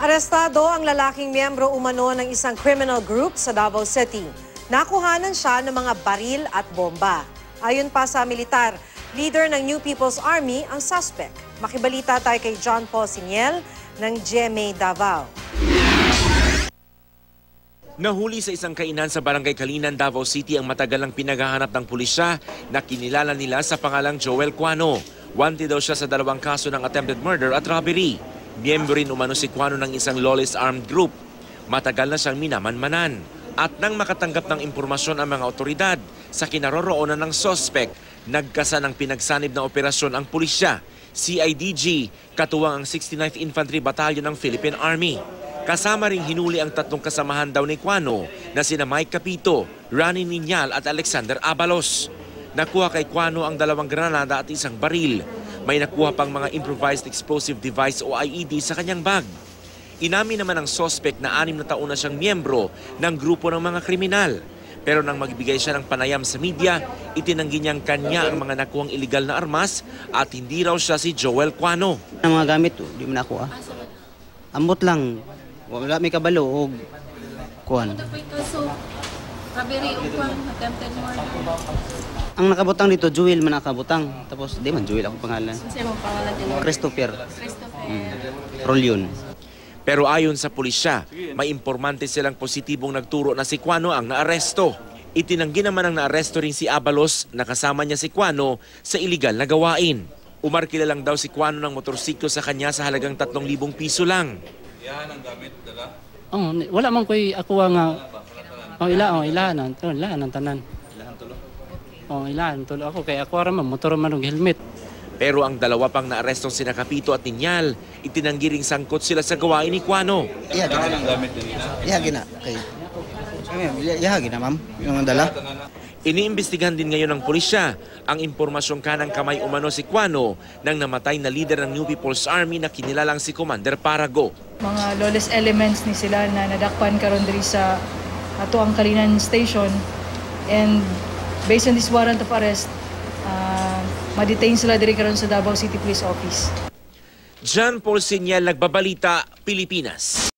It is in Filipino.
Arestado ang lalaking miyembro umano ng isang criminal group sa Davao City. Nakuhanan siya ng mga baril at bomba. Ayon pa sa militar, leader ng New People's Army ang suspect. Makibalita tayo kay John Paul Siniel ng GMA Davao. Nahuli sa isang kainan sa Barangay Kalinan, Davao City ang matagal lang pinaghahanap ng pulisya na kinilala nila sa pangalang Joel Cuano. Wanted daw siya sa dalawang kaso ng attempted murder at robbery. Miyembro rin umano si Cuano ng isang lawless armed group. Matagal na siyang minamanmanan. At nang makatanggap ng impormasyon ang mga otoridad sa kinaroroonan ng suspect, nagkasa ng pinagsanib na operasyon ang pulisya, CIDG, katuwang ang 69th Infantry Battalion ng Philippine Army. Kasama ring hinuli ang tatlong kasamahan daw ni Cuano na sina Mike Capito, Rani Niñal at Alexander Abalos. Nakuha kay Cuano ang 2 granada at isang baril. May nakuha pang mga improvised explosive device o IED sa kanyang bag. Inamin naman ng suspect na 6 na taon na siyang miyembro ng grupo ng mga kriminal. Pero nang magbigay siya ng panayam sa media, itinanggi niyang kanya ang mga nakuhang illegal na armas at hindi raw siya si Joel Cuano. Ang mga gamit, di mo nakuha. Ambot lang. Wala may kabalo o kuhan. Ang nakabutang dito, Joel man nakabutang. Tapos, di man Joel ako pangalan. Christopher. Rolyon. Pero ayon sa pulisya, may impormante silang positibong nagturo na si Cuano ang naaresto. Itinanggi naman ang naaresto rin si Abalos na kasama niya si Cuano sa iligal na gawain. Umarkila lang daw si Cuano ng motorsiklo sa kanya sa halagang 3,000 piso lang. Yan ang gamit, dala? Oh, wala man ko'y ako nga. Ilahan ang tanan. Ilahan tulo? Ilahan tulo ako kay ako raman motor man og helmet. Pero ang 2 pang naarestong sina Capito at Niñal, itinanggi ring sangkot sila sa gawain ni Cuano. Yan ang gamit nila? Ihagi na. Ihagi na, ma'am. Yung dala. Iniimbestigahan din ngayon ng pulisya ang impormasyong kanang kamay umano si Cuano ng namatay na leader ng New People's Army na kinilalang si Commander Parago. Mga lawless elements ni sila na nadakpan karon diri sa ato ang Kalinan Station, and based on this warrant of arrest, ma-detain sila diri karon sa Davao City Police Office. John Paul Siniel, Nagbabalita, Pilipinas.